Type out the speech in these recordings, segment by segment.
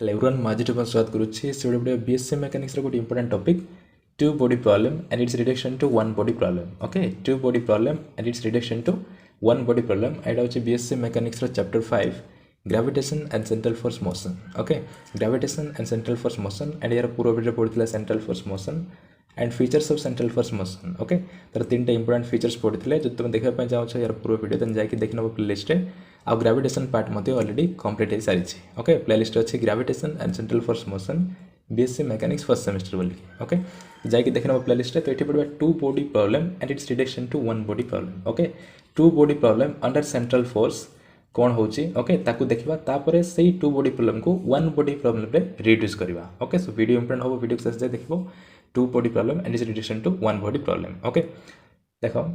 Hello everyone, Majhi to स्वागत करुच्ची से गोटे बीएससी मेकानिक्स गोटे important topic two body problem and its reduction to one body problem. Okay, two body problem and its reduction to one body problem. एटा होची BSc mechanics chapter 5 gravitation and central force motion. Okay, gravitation and central force motion and यार पूर्व video पढ़िथिला central force motion and features of central force motion. Okay, तर तीन टा important features पढ़िथिले जो तुम देखा पय जाउछ यार पूर्व वीडियो तन जाके देखि नबो प्लेलिस्ट रे. आ ग्रेविटेशन पार्ट मते ऑलरेडी कंप्लीट हो सारी. ओके, प्लेलिस्ट अच्छे gravitation and central force motion BSc mechanics first semester बोली. ओके, जाके देखना प्लेलिस्ट तो ये पढ़ा two body problem and its reduction to one body problem. Okay, two body problem under central force कौन होची. ओके, ताकू देखिबा तापरे सेही टू बॉडी प्रॉब्लम को वन बॉडी प्रॉब्लम रे रिड्यूस करबा. ओके, सो वीडियो इंपोर्टेंट हो, वीडियो शेष जाय देखिबो two body problem and its reduction to one body problem. Okay, देखो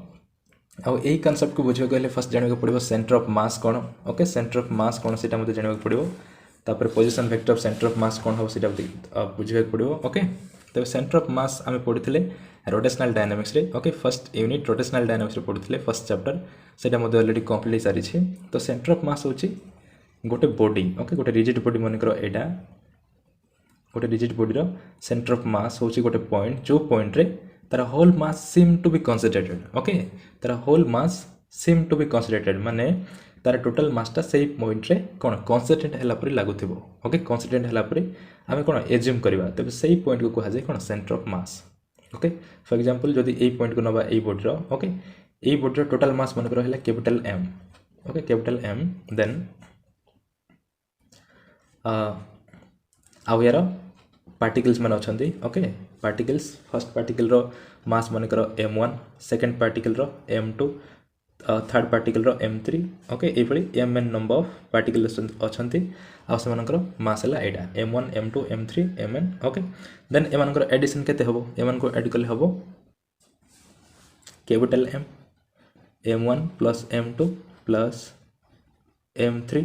आउ यही कॉन्सेप्ट को बुझे गले फर्स्ट जाने को पड़ो सेंटर ऑफ मास कौन. ओके, सेंटर ऑफ मास कौन से जाने को पड़ो. तापर position vector of centre of मास कौन हो से बुझे पड़ो. ओके, तब सेंटर ऑफ मास आम पढ़ी रोटेशनल डायनामिक्स रे. Okay, first unit rotational dynamics रे पढ़ी फर्स्ट चैप्टर से ऑलरेडी कंप्लीट सारी. तो सेंटर ऑफ मास होची गोटे बॉडी. ओके, गोटे रिजिड बॉडी मनकर एटा गोटे rigid body centre of mass होची गोटे पॉइंट जो पॉइंट रे तार whole mass seem to be concentrated. Okay, तार whole mass seem to be concentrated माने तार टोटल मासटा सही पॉइंट रे कोन कंसंट्रेट हला परि लागुथिबो. ओके, कंसंट्रेट हला परि आमे कोन एज्यूम करबा तबे सही पॉइंट को कहा जाय कोन centre of mass. Okay, for example जदि ए पॉइंट को नबा ए बॉडी रो. ओके, ए बॉडी रो टोटल मास मन करो हला capital M. Okay, capital M then आउ यार पार्टिकल्स मान अच्छी. ओके, पार्टिकल्स फर्स्ट पार्टिकल रो मास मन करो m1, सेकंड पार्टिकल रो m2, थर्ड पार्टिकल रो m3. ओके, ये mn नंबर ऑफ पार्टिकल अच्छी आउ से मानकर मास है एटा m1 m2 m3 mn. Okay, then एमानकर एडिशन केते हबो. एमान को ऐड कले हबो capital m m1 plus m2 plus m3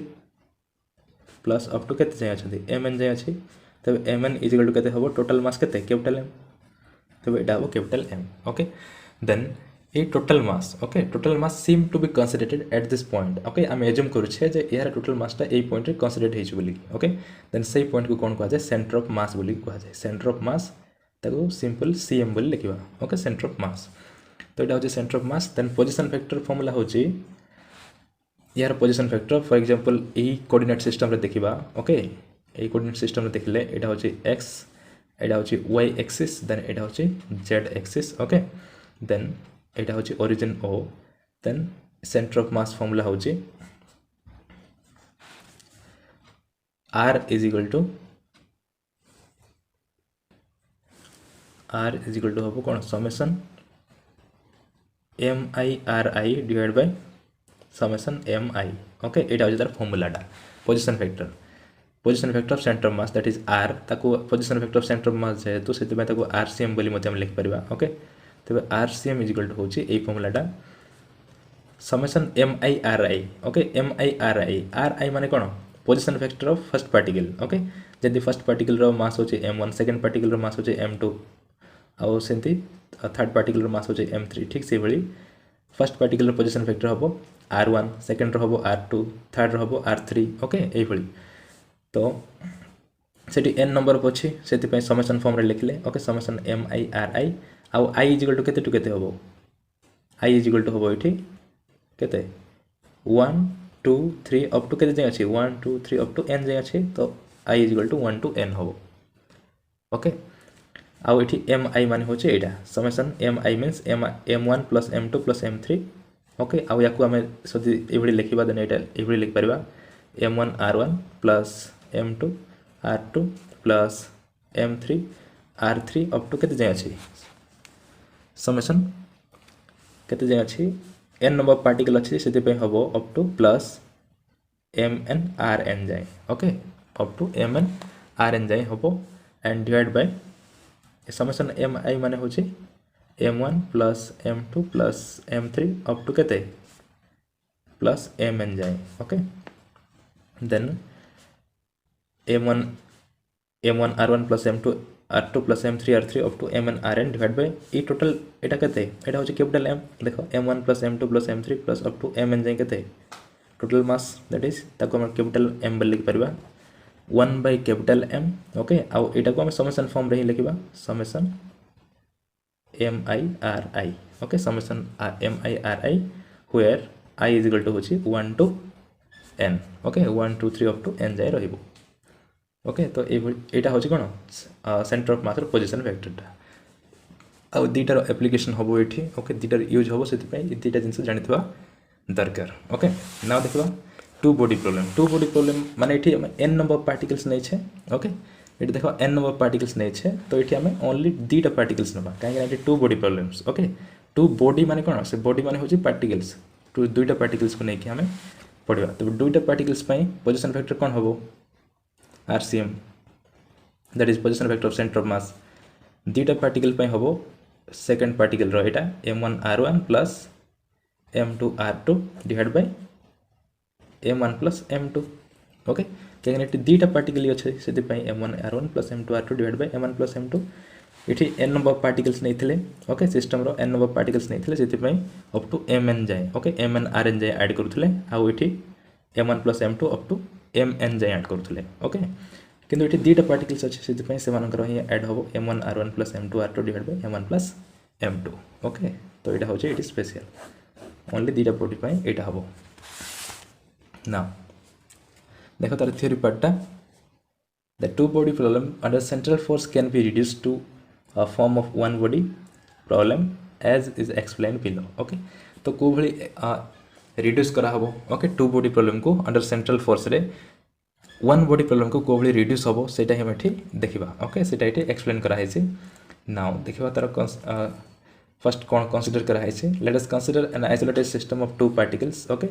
plus up to केते जाय अछि mn जाय अछि. तब mn इज इक्वल टू केते हबो टोटल मास केते कैपिटल m. तब एटा हबो capital m. Okay, then a total mass. Okay, total mass seem to be considered at this point. Okay, हम एज्यूम करूछे जे यार टोटल मासटा ए पॉइंट रे कंसिडरेट हेछ बोली. ओके, देन सही पॉइंट को कोन कहा जाय सेंटर ऑफ मास बोली कहा जाय. सेंटर ऑफ मास ताको सिंपल cm बोली लिखिबा. ओके, सेंटर ऑफ मास तो एटा हो centre of mass. Then position vector formula होची यार position vector for example a coordinate system रे देखिबा. ओके, ए कोऑर्डिनेट सिस्टम रे देखले एटा होची x, एटा होची y एक्सिस, देन एटा होची z एक्सिस. ओके, देन एटा होची origin O. Then center of mass formula होची r इज इक्वल टू हबो कोन summation mi/ri divide by summation mi. Okay, एटा होची तार फार्मूलाटा position vector of centre of mass that is r. ताको position vector of centre of mass है तो सेति ताको rcm बोली मते हम लिख परबा. ओके, तबे rcm इज इक्वल टू होची ए फार्मूलाटा समेशन mi/ri. ओके, mi/ri माने कोन position vector of first particle. Okay, जदि फर्स्ट पार्टिकल रो मास होची m1, सेकंड पार्टिकल रो मास होची m2 आउ सेंती थर्ड पार्टिकल रो मास होची m3. ठीक से भली फर्स्ट पार्टिकल रो पोजीशन वेक्टर हबो r1, सेकंड रो हबो r2, थर्ड रो हबो r3. ओके, ए भली तो सेठी n नंबर पछी सेति पय समेशन फॉर्म रे लिखले. ओके, समेशन mi/ri आउ i इज इक्वल टू केते टू केते हबो. i इज इक्वल टू हबो एठी केते 1 2 3 अप टू केते जाय अछि 1 2 3 अप टू n जाय अछि. तो i is equal to 1 to n हबो. ओके, आउ एठी mi माने होचे एटा summation mi means m1 plus m2 plus m3. Okay, आउ याकू हमें सदी एभली लिखिबा देन एटा एभली लिख परबा m1 r1 plus m2 r2 plus m3 r3 up to केते जाय अछि समेशन केते जाय अछि n नंबर पार्टिकल अछि सेति पे हबो up to plus mn rn जाय. Okay, up to mn rn जाय हबो and divide by summation mi माने होछि m1 plus m2 plus m3 to to केते प्लस mn जाय. Okay, then m1 r1 plus m2 r2 plus m3 r3 up to mn rn divide by ई total एटा केते एटा होची capital m. देखो m1 plus m2 plus m3 plus up to mn जाय केते टोटल मास दैट इज ताको हम कैपिटल m बोल लिख परबा. 1 by capital M ओके आउ एटा को हम समेशन फॉर्म रे ही लिखिबा summation MIRI okay summation MIRI where I is equal to होची 1 to n okay 1 2 3 up to n जाय रहइबो ओके तो एटा होची कोन सेंटर ऑफ मास रो पोजीशन वेक्टर आ दीटार एप्लिकेशन हबो एठी ओके दीटार यूज हबो सेति पई दीटा जिंस जानिथबा दरकार ओके नाउ देखबा टू बॉडी प्रॉब्लम माने एठी n नंबर ऑफ पार्टिकल्स नै छे ओके एठी देखो n नंबर ऑफ पार्टिकल्स नै छे तो एठी हमें ओनली दीटा पार्टिकल्स नबा काहे कि एठी two body problems okay two body माने कोन से बॉडी माने होची पार्टिकल्स टू दुईटा पार्टिकल्स को नै कि हमें पढिबा तो दुईटा पार्टिकल्स पई पोजीशन वेक्टर कोन हबो RCM that is position vector of center of mass दीटा पार्टिकल पई हबो second particle row Etah m1 r1 plus m2 r2 divided by m1 plus m2 okay केन एटी दीटा पार्टिकल अछि सेति पई m1 r1 plus m2 r2 divided by m1 plus m2 एठी n नंबर पार्टिकल्स नै थिले ओके सिस्टम रो n नंबर पार्टिकल्स नै थिले सेति पई अप टू mn जाय ओके mn rn जाय ऐड करथले आ एठी m1 plus m2 up to mn जाय ऐड करथले ओके किंतु एठी दीटा पार्टिकल्स अछि सेति पई सेमानकर ही ऐड होबो m1 r1 plus m2 r2 divided by m1 plus m2 okay तो एटा होचे इट स्पेशल ओनली दीटा बॉडी पई एटा होबो नाउ देखो तार थ्योरी पार्टटा the two body problem under central force can be reduced to a form of one body problem as is explained below okay तो को भली रिड्यूस करा हबो ओके टू बॉडी प्रॉब्लम को अंडर सेंट्रल फोर्स रे one body problem को को भली रिड्यूस हबो सेटा हम एठी देखिबा ओके सेटा एठी एक्सप्लेन करा है नाउ देखिबा तार फर्स्ट कौन कंसीडर करा है let us consider an isolated system of two particles okay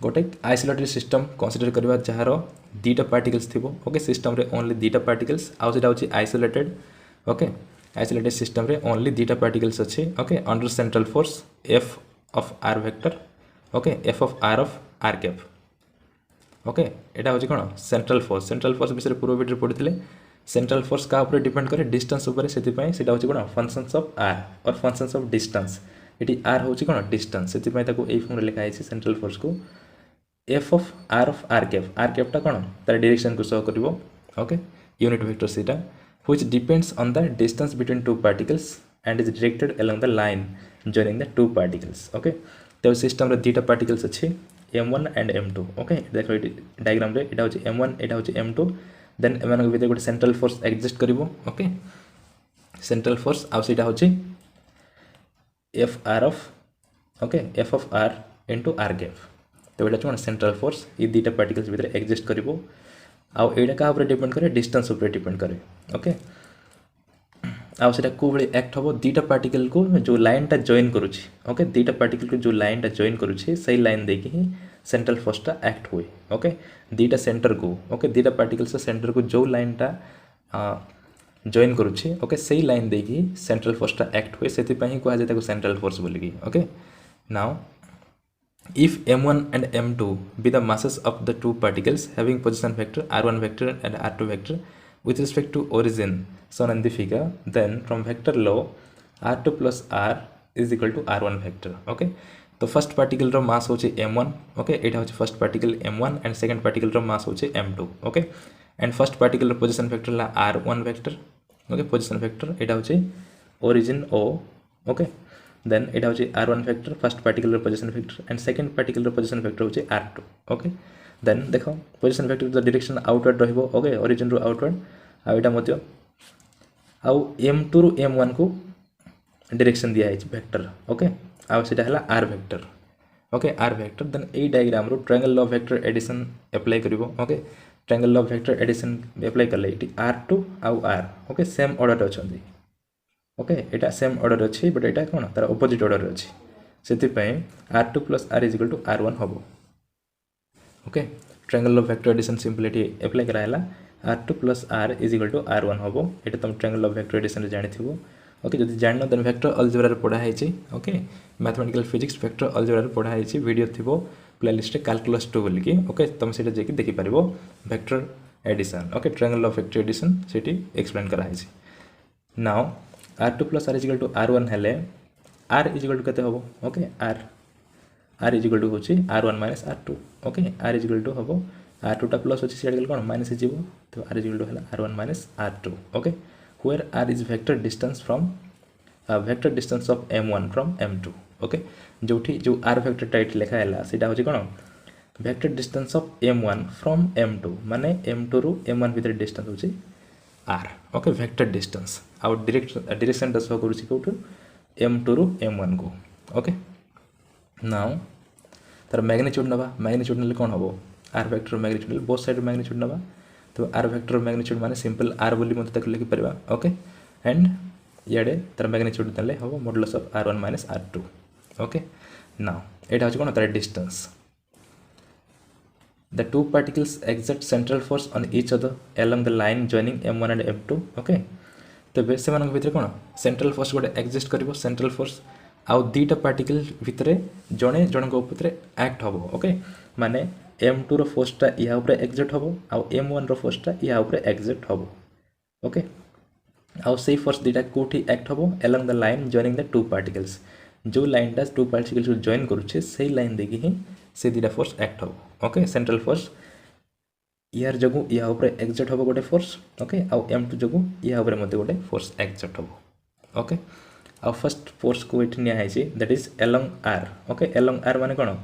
गोटे आइसोलेटेड सिस्टम कंसीडर करबा जहार दीटा पार्टिकल्स थिबो ओके सिस्टम रे ओनली दीटा पार्टिकल्स आउ सेटा होची आइसोलेटेड ओके आइसोलेटेड सिस्टम रे ओनली दीटा पार्टिकल्स अछि okay under central force F of r vector okay F of r of r cap okay एटा होची कोन सेंट्रल फोर्स विषय पूर्व वीडियो पढिथिले सेंट्रल फोर्स का ऊपर डिपेंड करे डिस्टेंस ऊपर सेति पई सेटा होची कोन फंक्शंस ऑफ r और functions of distance eighty r होची कोन डिस्टेंस सेति पई ताको ए फॉर्म रे लिखा है सेंट्रल फोर्स को F ऑफ r कैप ता कोन तार डायरेक्शन को शो करबो ओके यूनिट वेक्टर सेटा which depends on the distance between two particles and is directed along the line joining the two particles okay तो सिस्टम रे दीटा particles अछि m1 and m2 okay देखो diagram रे एटा होची m1 एटा होची m2 then एमान के गोटे सेंट्रल फोर्स एग्जिस्ट करिवो ओके सेंट्रल फोर्स आ सेटा होची Fr of okay F of r into r cap तो एटा कोन सेंट्रल फोर्स ई दीटा पार्टिकल्स भीतर एग्जिस्ट करिवो आ एटा का ऊपर डिपेंड करे डिस्टेंस ऊपर डिपेंड करे ओके आ सेटा को बळे एक्ट हबो दीटा पार्टिकल को जो लाइन ता जॉइन करूची ओके दीटा पार्टिकल को जो लाइन ता जॉइन करूची सही लाइन देके ही सेंट्रल फोर्स ता एक्ट होय ओके दीटा सेंटर को ओके दीटा पार्टिकल से सेंटर को जो लाइन ता जॉइन करूची ओके सही लाइन देके सेंट्रल फोर्स ता एक्ट होय सेति पई को आजे ताको सेंट्रल फोर्स बोलगी okay now if m1 and m2 be the masses of the two particles having position vector r1 vector and r2 vector with respect to origin shown in the figure then from vector law r2 plus r is equal to r1 vector okay तो first particle रो mass होचे m1 okay एटा होचे first particle m1 and second particle रो mass होचे m2 okay and first particle रो position vector ला r1 vector okay position vector एटा होचे ओरिजिन o ओके देन एटा होचे r1 वेक्टर फर्स्ट पार्टिकल रो position vector and second particle रो पोजीशन वेक्टर होचे r2 ओके देन देखो position vector the direction outward रहइबो ओके ओरिजिन रो आउटवर्ड आ एटा मध्य आ m2 रो m1 को डायरेक्शन दिया है वेक्टर ओके आ सेटा हला r vector okay r vector then ए डायग्राम रो triangle law vector addition apply करिवो okay triangle law vector addition apply करले इटी r2 आ r ओके सेम ऑर्डर अछंदी ओके एटा सेम ऑर्डर अछि बट एटा कोन तार ऑपोजिट ऑर्डर अछि सेति पई r2 + r = r1 हबो okay triangle law vector addition simplicity apply करायला r2 + r = r1 हबो एटा तुम ट्रायंगल लॉ वेक्टर एडिशन रे जानिथिबो ओके जदि जाननो देन वेक्टर अलजेब्रा रे पढा है छि okay mathematical physics vector algebra रे पढा है छि वीडियो थिबो प्लेलिस्ट रे कैलकुलस 2 बोल के ओके तुम सेटा जेकी देखि परिबो vector addition okay triangle law vector addition सेटी एक्सप्लेन करा है छि नाउ r2 + r = r1 हेले r = कते हबो ओके r = होछि r1 - r2 ओके r = हबो r2 टा प्लस अछि सियाड गेल कोन माइनस हे जीवो तो r इक्वल टू हला r1 minus r2 okay where r is vector distance from vector distance of m1 from m2 okay जोठी जो r वेक्टर टाइट लिखा हैला सेटा होची कोन vector distance of m1 from m2 माने m2 रु m1 भीतर डिस्टेंस होची r ओके वेक्टर डिस्टेंस आउ डायरेक्शन दस करूची कोठो m2 रु m1 को ओके नाउ तार मैग्नीट्यूड नबा मैग्नीट्यूड नेले कोन हबो r vector magnitude both side magnitude नबा तो r वेक्टर मैग्नीट्यूड माने सिंपल r बोली मते तक लिखि परबा ओके एंड याडे तार मैग्नीट्यूड देले हबो modulus of r1 minus r2 okay now एटा होची कोन तार distance the two particles exert central force on each other along the line joining m1 and m2 okay तो बे से मानक भितर कोन सेंट्रल फोर्स गोटे एग्जिस्ट करिवो सेंट्रल फोर्स आउ दीटा पार्टिकल भितर जणे जणक ऊपर एक्ट हबो ओके माने m2 रो फोर्स ता या ऊपर एग्जिस्ट हबो आउ m1 रो फोर्स ता या ऊपर एग्जिस्ट हबो ओके आउ सेही फोर्स दीटा कोठी एक्ट हबो along the line joining the two particles जो लाइन ता टू पार्टिकल्स को जॉइन करूछे सेही लाइन देगी ही से दीटा फोर्स एक्ट हबो ओके सेंट्रल फोर्स यार जगु या ऊपर एग्जिस्ट हबो गोटे फोर्स ओके आउ m2 जगु या ऊपर मते गोटे फोर्स एग्जिस्ट हबो ओके आउ फर्स्ट फोर्स को इठ निया है that is along r okay along r माने कोन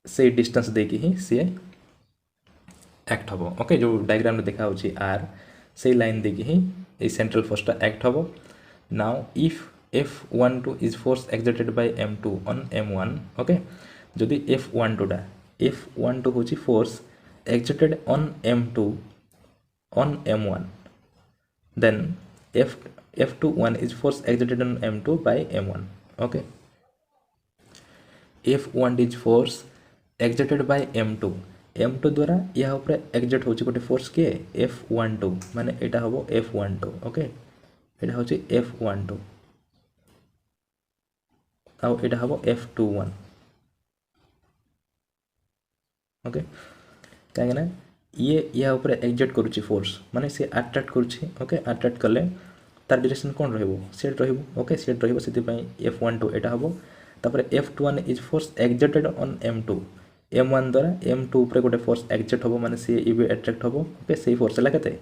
से डिस्टेंस देकी ही से एक्ट हबो ओके जो डायग्राम में देखा होची r से लाइन देकी ही ए सेंट्रल फोर्स ता एक्ट हबो now if f12 is force exerted by m2 on m1 okay जदि f12 टा f12 होची force exerted on m2 on m1 then f21 is force exerted on m2 by m1 okay f1 is force exerted by m2 m2 द्वारा या ऊपर exert होची गोटे force के f12 माने एटा हबो f12 ओके एटा होची f12 आउ एटा हबो f21 ओके काहे ना ये या ऊपर एग्जिट करूची फोर्स माने से अट्रैक्ट करूची ओके अट्रैक्ट करले तार डायरेक्शन कोन रहबो सेट रहबो ओके सेट रहबो सेति पई f12 एटा हबो तापर f21 is force exerted on m2 m1 द्वारा m2 ऊपर गोटे फोर्स एग्जिट हबो माने से इबे अट्रैक्ट हबो ओके सेही फोर्स ला केते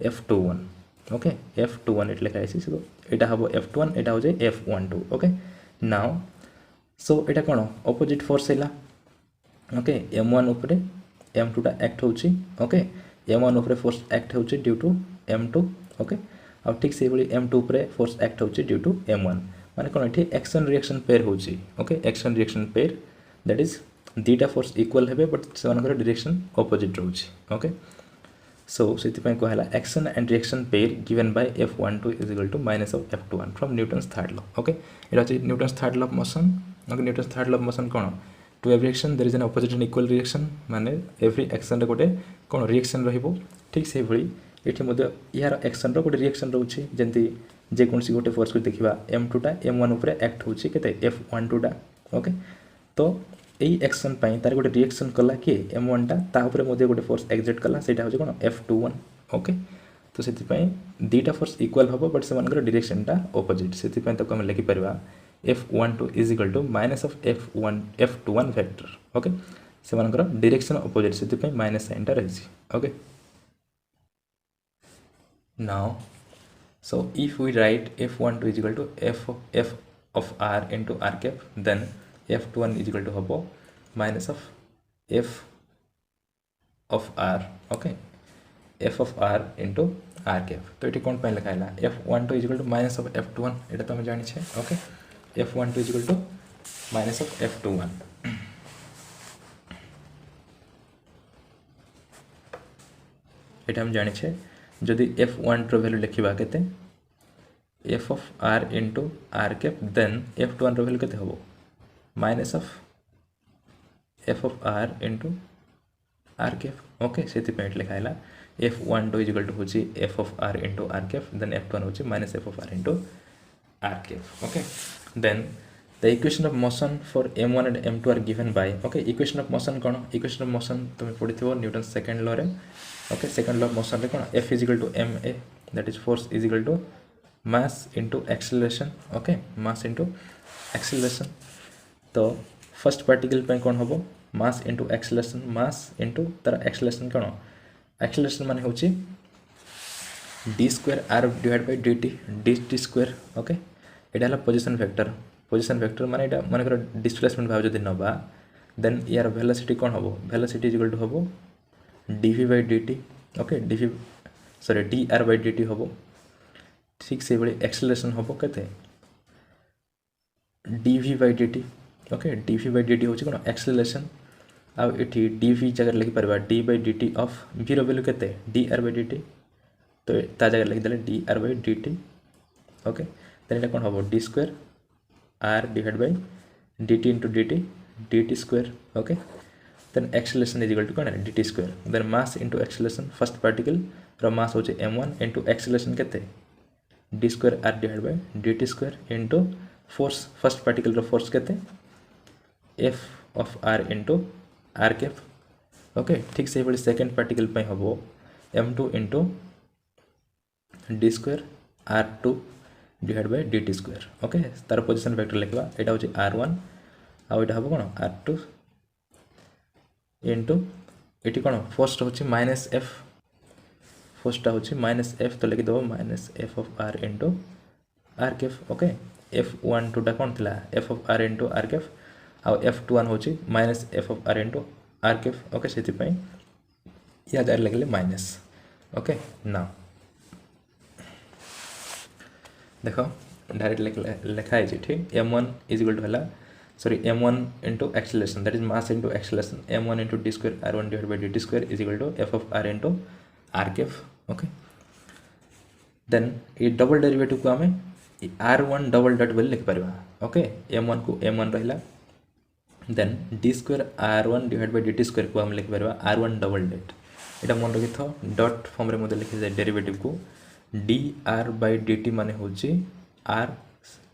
f21 ओके f21 एट लिखा है सो एटा हबो f21 एटा हो जाय f12 ओके नाउ सो एटा कोन ऑपोजिट फोर्स हैला ओके m1 ऊपर m2 टा एक्ट होची ओके m1 ऊपर फोर्स एक्ट होची ड्यू टू m2 ओके आ ठीक से बली m2 ऊपर फोर्स एक्ट होची ड्यू टू m1 माने कोन एठी एक्शन रिएक्शन पेयर होची okay action reaction pair that is दीटा फोर्स इक्वल हेबे बट सेमानकर डायरेक्शन ऑपोजिट रहउची ओके सो सेति पय कहला action and reaction pair given bye f12 is equal to minus of f21 from Newton's third law okay एटा अछि Newton's third law of motion okay Newton's third law of motion कोन to every action there is an opposite and equal reaction माने every action रे गोटे कोन reaction रहिबो ठीक से भली एठी मध्य यार एक्शन रो गोटे रिएक्शन रहउची जेंति जे कोनसी गोटे फोर्स को देखिबा m2 टा m1 ऊपर एक्ट होची केते f12 टा ओके तो एई एक्शन पई तार गोटे रिएक्शन कला के m1 टा ता ऊपर मध्य गोटे फोर्स एक्सिट कला सेटा होची कोन f21 ओके तो सेति पई दीटा फोर्स इक्वल हबो बट सेमानकर डायरेक्शन टा ऑपोजिट सेति पई तो हम लिखि परबा f12 is equal to minus of f21 vector okay सेमानकर डायरेक्शन ऑपोजिट सेति पई माइनस साइन टा रहिसी okay now so if we write f12 is equal to f of r into r cap then f21 is equal to hobo minus of f of r okay f of r into r cap तो eighty कोन पय लिखाइला f12 is equal to minus of f21 एटा त हम जानि छै okay f12 is equal to minus of f21 एटा हम जानि छै जदि f12 रो वैल्यू लिखिबा केते f of r into r cap then f21 row value केते होबो minus of f of r into r cap okay सेति point लिखाइला f12 is equal to होची f of r into r cap then f21 होची minus f of r into r cap okay then the equation of motion for m1 and m2 are given by okay equation of motion cone equation of motion तुम पढिथिबो Newton second law रे okay second law of motion रे कोन f is equal to ma that is force is equal to mass into acceleration okay mass into acceleration तो first particle पे कोन हबो mass into acceleration mass into तार acceleration कौन acceleration माने होची d square r divide by dt square okay एटा हला position vector माने एटा माने कर डिस्प्लेसमेंट भाव जदि नबा देन यार वेलोसिटी कौन हबो वेलोसिटी इज इक्वल टू हबो dv by dt okay dr by dt हबो ठीक से बड़ी एक्सेलरेशन हबो केते dv by dt okay dv by dt होची कोन एक्सेलरेशन आ एठी dv जगह लिखि परबा d by dt of v रो वैल्यू केते dr बाय dt तो ता जगह लिखि देले dr by dt okay then एटा कोन हबो d square r divide by dt into dt square okay then acceleration is equal to कोन dt square then mass into acceleration first particle रो मास होचे m1 इनटू एक्सेलरेशन केते d square r divide by dt square into force first particle row force केते f of r into r cap okay ठीक से बड़ी second particle पे हबो m2 into d square r2 divide by dt square okay तार position vector लिखबा एटा होची r1 आ एटा हबो कोन r2 इनटू एटी कोन फर्स्ट होची -f फर्स्टटा होची -f तो लिखि दबो -f of r into r cap okay f1 2 टा कोन थिला f of r into r cap आ f21 होची -f of r into r cap okay सेति पई या जार लगले माइनस ओके नाउ देखो डायरेक्ट लिखा है ठीक m1 इज इक्वल टू हला sorry m1 into acceleration that is mass into acceleration m1 into d square r1 divide by dt square is equal to f of r into r cap okay then ये double derivative को हमें r1 double dot बोल लिख परबा okay m1 को m1 रहला then d square r1 divide by dt square को हम लिख परबा r1 डबल डॉट एटा मन रखि थो डॉट फॉर्म रे मते लिखि जाय डेरिवेटिव को dr बाय dt माने होची r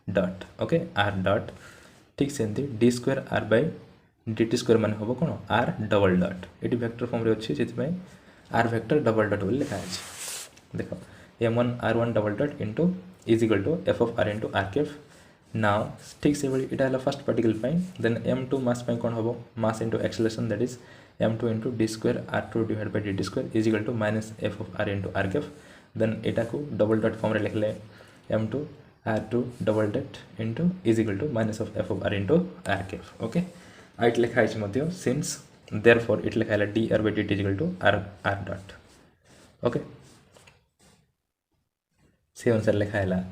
dot okay r dot ठीक सेंती d square r by dt square माने होबो कोन r डबल डॉट एटी वेक्टर फॉर्म रे अछि जेति में r वेक्टर डबल डॉट बोली लिखा अछि देखो m1 r1 double dot into is equal to f of r into r cap now ठीक से बड़ी एटा हला फर्स्ट पार्टिकल पाई देन m2 मास पाई कोन होबो mass into acceleration that is m2 into d square r2 divide by dt square is equal to -f of r into r cap then एटा को डबल डॉट फॉर्म रे लिखले m2 r2 double dot into is equal to minus of f of r into r cap okay आइट लिखा है मध्य since therefore it लिखा है dr by dt is equal to r dot okay से अनुसार लिखा है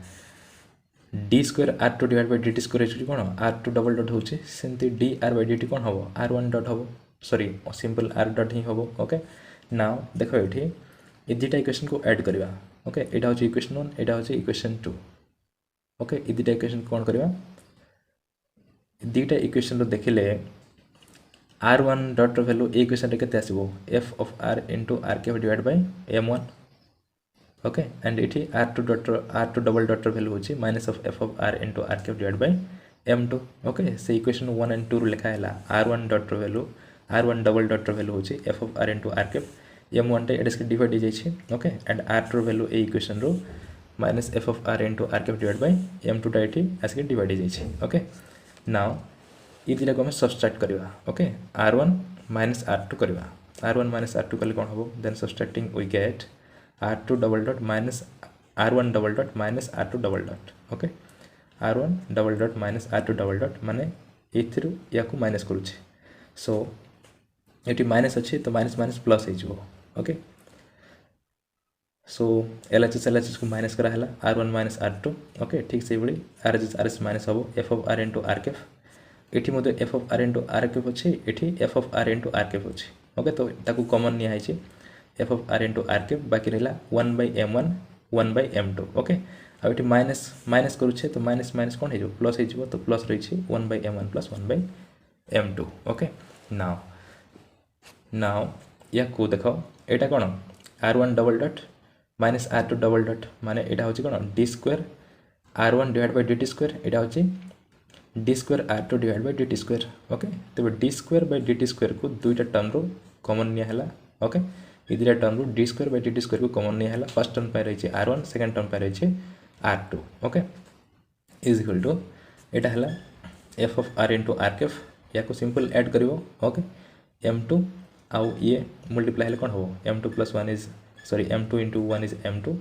d square r2 divide by dt square is कोन r2 डबल डॉट होची सेंती dr बाय dt कोन हबो r1 डॉट हबो सॉरी सिंपल r डॉट ही हबो ओके नाउ देखो एठी ए दुटा इक्वेशन को ऐड करबा ओके एटा होची इक्वेशन 1 एटा होची इक्वेशन 2 ओके ए दुटा इक्वेशन कोन करबा दुटा इक्वेशन रो देखिले r1 डॉट रो वैल्यू इक्वेशन रे केते आसीबो f of r into r cap divide by m1 okay and इठी r2 डबल डॉट रो वैल्यू होची minus of f of r into r cap divide by m2 okay से equation 1 and 2 रो लिखा हैला r1 डॉट रो value r1 double dot रो value होची f of r into r cap m1 टे एडस के डिवाइड हो जाई okay and r2 value A equation रो minus f of r into r cap divide by m2 टा एठी आस के डिवाइड हो जाई ओके नाउ ई दिला को हम सब्सट्रैक्ट करबा ओके r1 माइनस r2 करबा r1 माइनस r2 कले कोन हबो then subtracting we get r2 double dot minus r1 double dot minus r2 double dot okay r1 double dot minus r2 double dot माने एथिरु या को minus करूची सो eighty minus अच्छे तो माइनस माइनस प्लस हो ओके सो LHS को minus करा है r1 माइनस r2 ओके ठीक से बड़ी RHS माइनस हम f of r into r cap एठी मते f of r into r cap अच्छे एठी f of r into r cap अच्छे ओके तो ताकू कॉमन निया है f of r into r cap बाकी रहला 1 by m1 1 by m2 okay आ एठी माइनस माइनस करूछे तो माइनस माइनस कोन हो प्लस हो तो प्लस रही 1 by m1 plus 1 by m2 okay now या को देखो एटा कोन r1 double dot minus r2 double dot माने एटा होची कोन d square r1 divide by dt square एटा होची d square r2 divide by dt square okay तो d square by dt square को दुईटा टर्म रो कॉमन निया हला ओके ई दुईटा टर्म रो d square by dt square को कॉमन निया हला फर्स्ट टर्म पे रही r1 सेकंड टर्म पे रही r2 okay is equal to एटा हला f of r into r cap या को सिंपल ऐड करिवो ओके m2 आउ ये मल्टीप्लाई हेले कौन हो m2 + 1 is sorry m2 * 1 is m2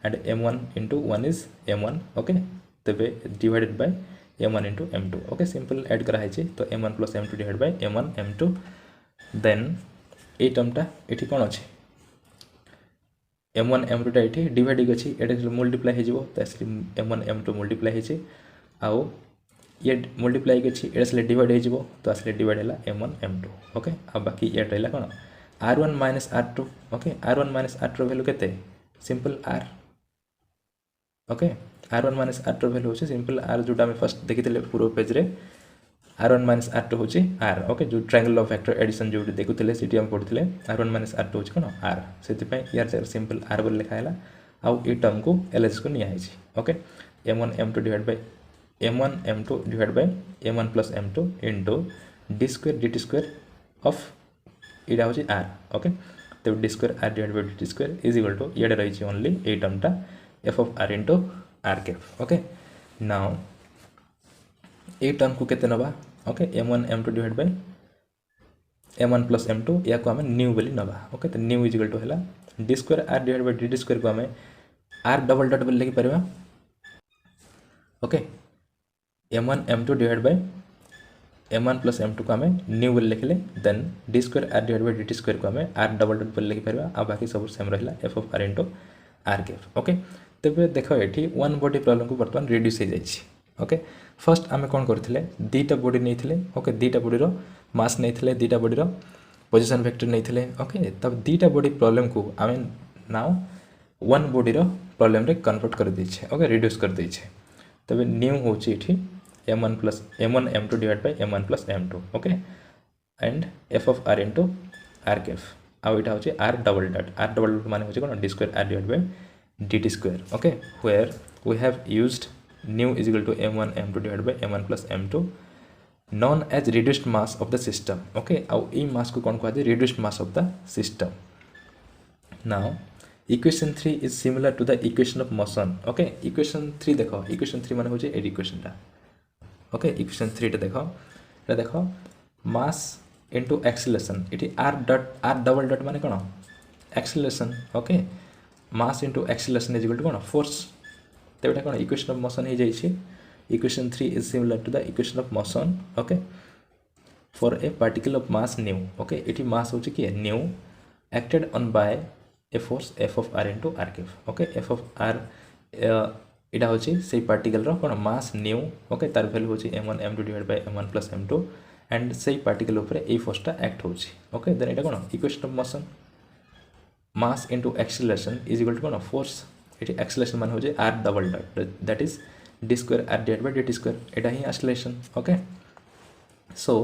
and m1 * 1 is m1 okay तबे divided by m1 * m2 okay simple add करा है तो m1 + m2 divided by m1 m2 then ए टर्मटा एठी कौन अछि m1 m2 टा एठी डिवाइड अछि एटा मल्टीप्लाई हे जिवो त m1 m2 मल्टीप्लाई हे छि आउ ये मल्टीप्लाई अछि एटा से डिवाइड हे जिवो तो असले डिवाइड हैला m1 m2 ओके अब बाकी ये रहला कोन r1 - r2 okay r1 - r2 value केते simple r okay r1 - r2 value होछि सिंपल r जोटा हम फर्स्ट देखितले पूरा पेज रे r1 - r2 होछि r ओके जो ट्रायंगल ऑफ वेक्टर एडिशन जो देखुतले सिटी हम पढुतले r1 - r2 होछि कोन r सेति पय यार सिंपल r बोल लिखा हैला आउ ए टर्म को ls को निया है okay m1 m2 divide by m1 m2 divide by m1 + m2 into d² dt² of इडा होछि r ओके तो d² r divide by dt² is equal to ये रही ओनली ए टर्मटा f of r into r cap okay now ए term को केते नबा okay m1 m2 divide by m1 + m2 या को हमें न्यू बोली नबा ओके तो न्यू इज इक्वल टू हैला d² r divide by dt² को हमें r डबल डॉट बोली लिखि परबा okay m1 m2 divide by m1 + m2 को हमें न्यू बोली लिखले then d² r divide by dt² को हमें r डबल डॉट बोली लिखि परबा आ बाकी सब सेम रहला f of r into r cap okay तबे देखो एठी वन बॉडी प्रॉब्लम को वर्तमान रिड्यूस हो जाइछि ओके फर्स्ट आमे कोन करथिले दीटा बॉडी नैथिले ओके दीटा बॉडी रो मास नैथिले दीटा बॉडी रो पोजीशन वेक्टर नैथिले ओके तब दीटा बॉडी प्रॉब्लम को आमे नाउ वन बॉडी रो प्रॉब्लम रे कन्वर्ट कर दै छै ओके रिड्यूस कर दै छै तबे न्यू होछि एठी m1 m2 divide by m1 + m2 okay and f of r into r cap आउ एटा होछि r डबल डॉट माने होछि कोन d² r divide by dt² okay where we have used new is equal to m1 m2 divided by m1 plus m2 known as reduced mass of the system okay ଆଉ এই mass को कोन कहै reduced mass of the system now equation 3 is similar to the equation of motion okay equation 3 देखो equation 3 माने होचे ए equation टा okay equation 3 टा देखो mass into acceleration इठी r double dot माने कोन acceleration okay mass into acceleration is equal to कोन force तो एटा कोन इक्वेशन ऑफ मोशन हे जाई छी equation 3 is similar to the equation of motion okay for a particle of mass nu okay eighty mass होची कि nu acted on by a force f of r into r cap okay f of r एटा होची से particle रो कोन mass nu okay तार value होची m1 m2 divide by m1 + m2 and से पार्टिकल ऊपर ए फोर्स टा एक्ट होची okay देन एटा कोन equation of motion mass into acceleration is equal to कोन force एटी acceleration मान हो जाए r double dot that is d² r divided by dt² एटा ही acceleration okay so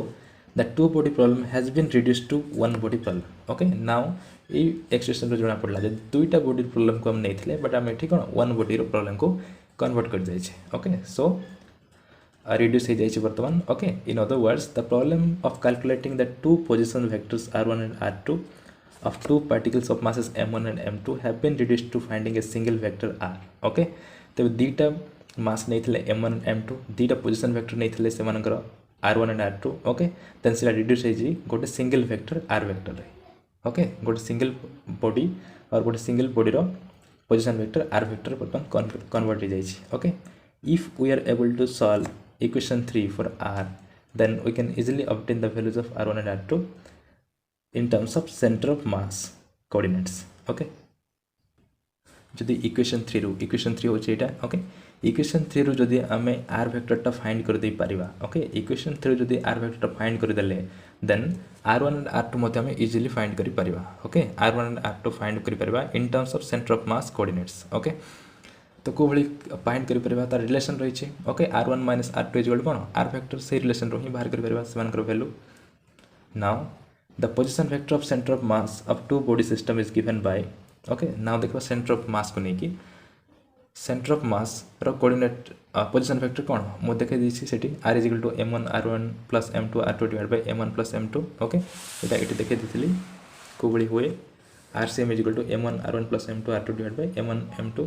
the two body problem has been reduced to one body problem okay now A expression रो जणा पड़ला जे दुईटा बॉडी प्रॉब्लम को हम नै थिले बट हम एठी कोन वन बॉडी रो प्रॉब्लम को कन्वर्ट कर जाय छै ओके सो reduce हो जाय छै वर्तमान okay in other words the problem of calculating the two position vectors r1 and r2 of two particles of masses m1 and m2 have been reduced to finding a single vector r okay तो दीटा मास नहीं थिले m1 and m2 दीटा position vector नहीं थिले से मानकर r1 and r2 okay then सेला reduce हे जी गोटे सिंगल वेक्टर r वेक्टर रे okay गोटे सिंगल बॉडी और गोटे सिंगल बॉडी रो पोजीशन वेक्टर r वेक्टर पर कन्वर्ट हो जाय छी okay if we are able to solve equation 3 for r then we can easily obtain the values of r1 and r2 in terms of center of mass coordinates okay जदि equation 3 होचे एटा okay equation 3 रो जदि हमें r vector टा find कर दे परिबा okay equation 3 जदि r vector टा find कर देले देन r1 and r2 मध्ये हमें इजीली फाइंड करि परिबा okay r1 and r2 find करि परिबा in terms of centre of mass coordinates okay तो को भली फाइंड करि परिबा तार रिलेशन रही छै okay r1 - r2 is equal cone r vector से रिलेशन रो ही बाहर करि परिबा समान कर value now the position vector of center of mass of two body system is given by okay now देखो center of mass को नहीं कि center of mass row coordinate position vector कौन मो देखे दीची सेठी r is equal to m1 r1 plus m2 r2 divided by m1 plus m2 okay Etah eighty देखे दिथिली को बळी होए r same is equal to m1 r1 plus m2 r2 divided by m1 m2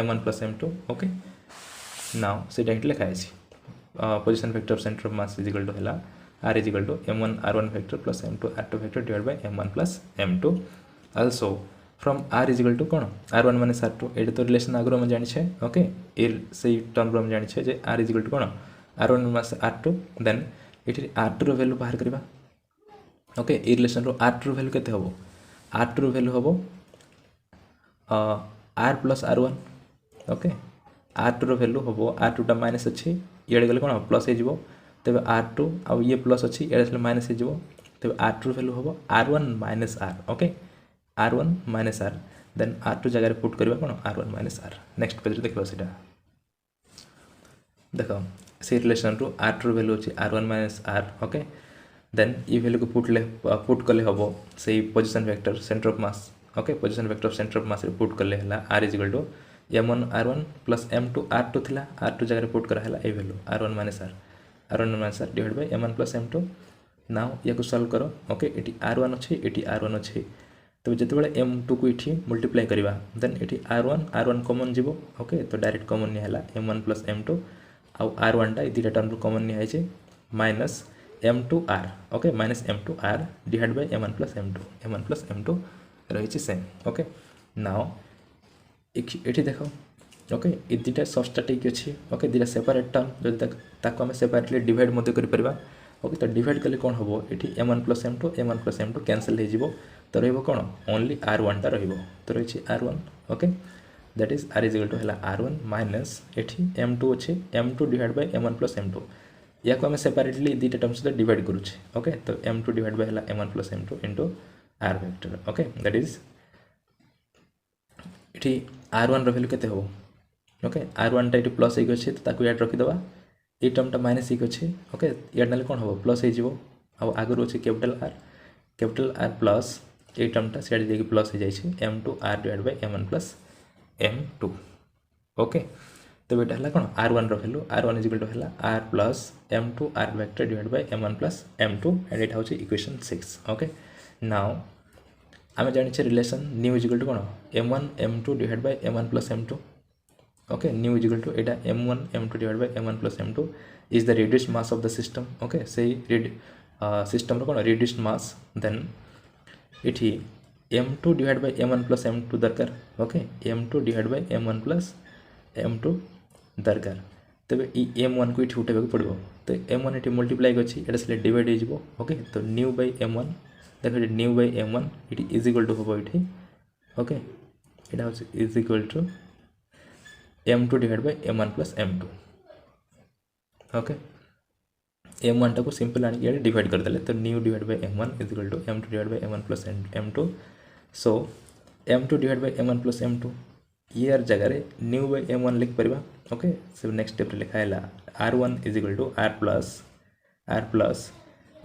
m1 plus m2 okay now सेटा eighty लिखा अछि position vector of center of mass is equal to हला r is equal to m1 r1 vector plus m2 r2 vector divided by m1 plus m2. Also from r is equal to कौन r1 minus r2 ये तो relation आगुरी हम जानी छे okay ये सही term हम जानी छे जे r is equal to कौन r1 minus r2 देन ये r2 रो वैल्यू बाहर करबा ओके ये रिलेशन रो r2 रो वैल्यू केते हबो r2 रो वैल्यू हबो r plus r1 okay r2 रो वैल्यू हबो r2 टा माइनस अछि ये गले कौन प्लस हे जिवो तबे r2 आ ये प्लस अछि ये गले माइनस हे जिवो तबे r2 रो वैल्यू हबो r1 minus r okay r1 minus r then r2 जगह पुट करबा कोन r1 minus r next page रे देखबा सेटा देखो से रिलेशन रो r2 वैल्यू अछि r1 minus r okay then ई वैल्यू को पुट करले हबो से position vector centre of mass okay position vector of centre of mass रे पुट करले हला r is equal to m1 r1 plus m2 r2 थिला r2 जगह रे पुट करा हला ए value r1 minus r divide by m1 plus m2 now या को सॉल्व करो ओके एटी r1 अछि एटी r1 अछि तो जते बेले m2 को इठी मल्टीप्लाई करबा देन एटी r1 कॉमन जीवो ओके तो डायरेक्ट कॉमन नि हला m1 plus m2 आ r1 टा इदिटा टर्म कॉमन नि आइजे minus m2r okay minus m2r divide by m1 plus m2 रही सेम ओके नाउ एठी देखो ओके ए दुटा सबस्ट्रैटिक अछि ओके दुटा सेपरेट टर्म जदि ताको हम सेपरेटली डिवाइड मते करि परबा ओके तो डिवाइड कले कोन हबो एठी m1 plus m2 कैंसिल हे जिवो तो रहइबो कोन ओनली r1 टा रहइबो तो रहिछि r1 okay that is r is equal to हला r1 माइनस एठी m2 अछि m2 divide by m1 plus m2 या को हम सेपरेटली दुटा टर्म्स से डिवाइड करू छी ओके तो m2 डिवाइड बाय हला m1 plus m2 into r vector okay that is एठी r1 रो वैल्यू केते हो ओके r1 टा इटी प्लस एक अछि तो ताकू याद रखि दबा ए टर्म टा माइनस एक अछि ओके याद नाले कोन हो प्लस हे जिवो आ आगु अछि capital R plus a term टा सेड देकी प्लस हे जाय छै m2r divide by m1 plus m2 okay तो बेटा हला कोन r1 रो value r1 is equal to हला r plus m2 r vector divide by m1 plus m2 and it होछि इक्वेशन 6 ओके नाउ आमे जानि छै relation mu is equal to कोन m1 m2 divide by m1 plus m2 okay new is equal to eta m1 m2 divided by m1 plus m2 is the reduced mass of the system okay say system ro kono reduced mass then इठी m2 divided by m1 plus m2 दरकार okay m2 divided by m1 plus m2 दरकार तबे ई m1 को इठी उठेबे पड़बो तो m1 इठी multiply गछि एटा से divide हे जिवो okay तो new by m1 देखो mu by m1 इठी इज इक्वल टू होबो इठी ओके एटा होछि is equal to m2 divided by m1 plus m2 okay m1 टा को सिंपल आनी के डिवाइड कर देले तो न्यू divide by m1 is equal to m2 divide by m1 plus m2 so m2 divide by m1 plus m2 यार जगह रे न्यू बाय m1 लिख परबा ओके सो नेक्स्ट स्टेप रे लिखा हैला r1 is equal to r plus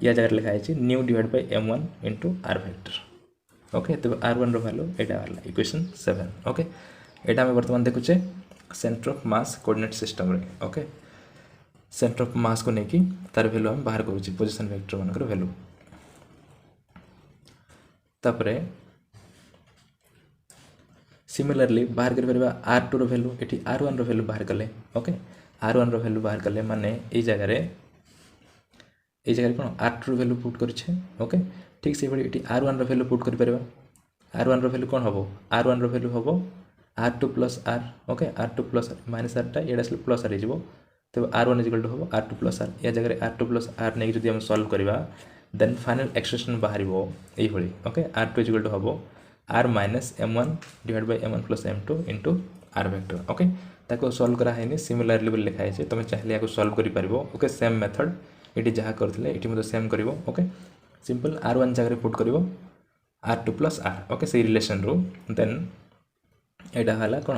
या जगह लिखा है न्यू divide by m1 into r vector okay तो r1 रो वैल्यू एटा वाला इक्वेशन 7 ओके एटा हम वर्तमान देखुचे center of mass coordinate system रे ओके सेंटर ऑफ मास को नेकी तार वैल्यू हम बाहर करूची पोजीशन वेक्टर मानकर वैल्यू तापरे सिमिलरली बाहर कर परबा r2 रो वैल्यू एठी r1 रो वैल्यू बाहर करले ओके r1 रो वैल्यू बाहर करले माने ए जगह रे कोन r2 रो वैल्यू पुट करछे ओके ठीक से बडी एठी r1 रो वैल्यू पुट कर परबा r1 रो वैल्यू कोन हबो r1 रो वैल्यू हबो r2 plus r okay r2 plus r minus r टा एडा से प्लस r जिवो तो r1 इज इक्वल टू हो r2 plus r या जगह r2 plus r नै जदि हम सॉल्व करबा देन फाइनल एक्सप्रेशन बाहरिबो एही होली okay r2 is equal to हो r minus m1 divide by m1 plus m2 into r vector okay ताको सॉल्व करा हैनी सिमिलरली बोल लिखा है तुम चाहले याको सॉल्व करि परबो ओके सेम मेथड एटी जहा करथिले एटी मते सेम करबो ओके सिंपल r1 जगह पुट करबो r2 plus r ओके से रिलेशन रो देन एटा हला कोन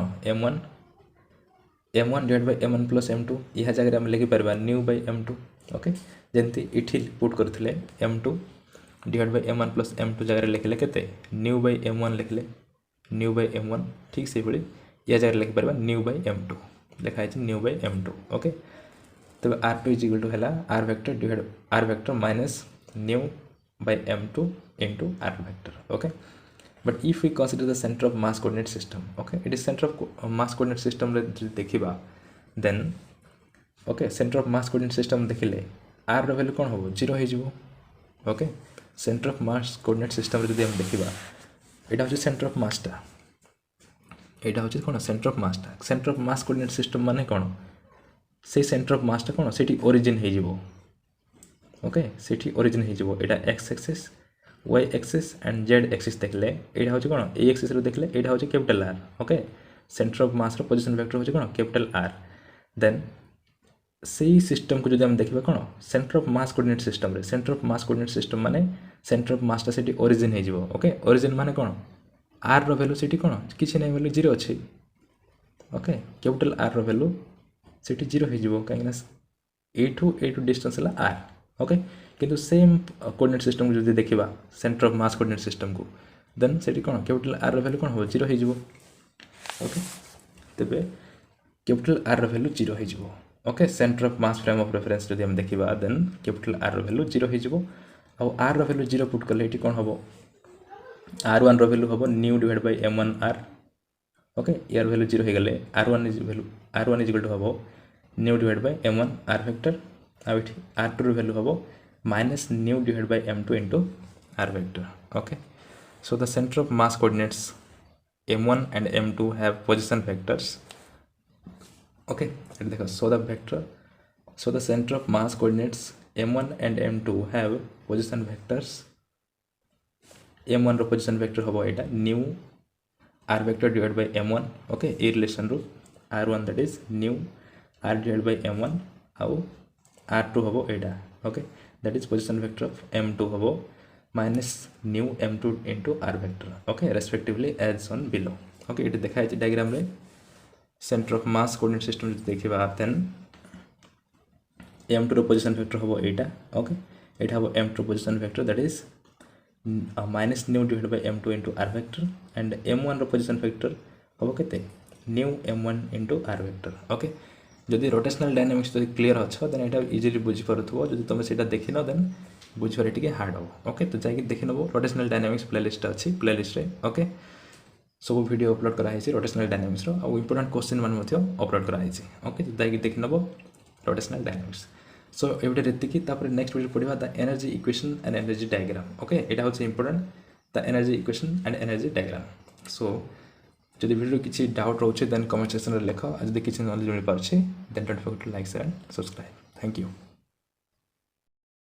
m1 divide by m1 plus m2 यहा जगह हम लिखि परबा न्यू बाय m2 ओके जेंति इठी पुट करथिले m2 divide by m1 plus m2 जगह लिखले केते न्यू बाय m1 लिखले न्यू बाय m1 ठीक से बडी या जगह लिखि परबा न्यू बाय m2 लिखा है न्यू बाय m2 ओके तब r2 इज इक्वल टू हला r vector divide r vector minus न्यू by m2 into r vector okay but if we consider the center of mass coordinate system okay it is center of mass coordinate system रे देखिबा then okay center of mass coordinate system देखिले are value कौन हम 0 हो okay centre of mass coordinate system जब हम देखा यहाँ हूँ सेंटर ऑफ मासटा यहाँ हूँ कौन सेंटर ऑफ मासटा center of mass coordinate system माने कौन से सेंटर ऑफ मासटा कौन से ओरिजिन हो ओके से ओरिजिन हो x axis y axis and z axis देखले यहाँ हूँ कौन ए एक्सिस देखले यहाँ हूँ capital R okay centre of mass position vector हूँ कौन कैपिटल आर देन से सिस्टम को जो देखा कौन centre of mass coordinate system रे centre of mass coordinate system माने सेंटर ऑफ मासटा से ओरिजिन हो ओके ओरिजिन माने कौन आर वैल्यू से कौन किसी नहीं वैल्यू 0 अच्छी ओके कैपिटल आर वैल्यू से 0 हो कहीं ए टू डिस्टेंस है आर ओके किंतु सेम कोऑर्डिनेट सिस्टम को जो देखा centre of mass coordinate system को देन से कौन कैपिटल आर वैल्यू कौन हो 0 हो ओके तेरे कैपिटल आर वैल्यू 0 हो okay centre of mass frame of reference जब हम देखा देन कैपिटल आर वैल्यू 0 हो आर वैल्यू 0 पुट कले ये कौन हम R1 वैल्यू हम mu divide by m1 r okay यार वैल्यू 0 हो गले R1 इज इक्वल टू हम mu divide by m1 r vector आ R2 वैल्यू हम minus new divide by m2 into r vector okay so the centre of mass coordinates m1 and m2 have position vectors okay देखो so the center of mass coordinates m1 and m2 have position vectors m1 रो position vector हम यहाँ न्यू r vector divide by m1 okay a relation रू r1 that is न्यू r divide by m1 आउ r2 हम यहाँ ओके that is position vector of m2 हम माइनस न्यू m2 into r vector okay respectively as on below okay ये देखा है डायग्राम रे centre of mass coordinate system देखा देन m2 रो पोजिशन वेक्टर हम यहाँ ओके यहाँ हम m2 position vector that is minus new divide by m2 into r vector and m1 रो पोजिशन वेक्टर हम के न्यू m1 into r vector okay जदि रोटेशनल डायनामिक्स जो क्लीयर अच्छो देन यहाँ इजिली बुझीपारुव जब तुम से देखिन देन बुझे टे हार्ड हो ओके तो जाकि देखि नब रोटेशनल डायनामिक्स प्लेलिस्ट अच्छी प्लेलिस्ट ओके सब वीडियो अपलोड कराई रोटेशनल डायनामिक्स आउ इंपोर्टेंट क्वेश्चन मान अपलोड कराई ओके तो जाकि देखि नब रोटेशनल डायनामिक्स सो ये रेतिकी नेक्स्ट वीडियो पढ़ा the energy equation and energy diagram okay यहाँ हूँ important the energy equation and energy diagram so जब वीडियो किसी डाउट रोचे देन कमेंट सेक्शन में लिख जब किसी नॉलेज मिल पार्छ then don't forget to like share and subscribe thank you.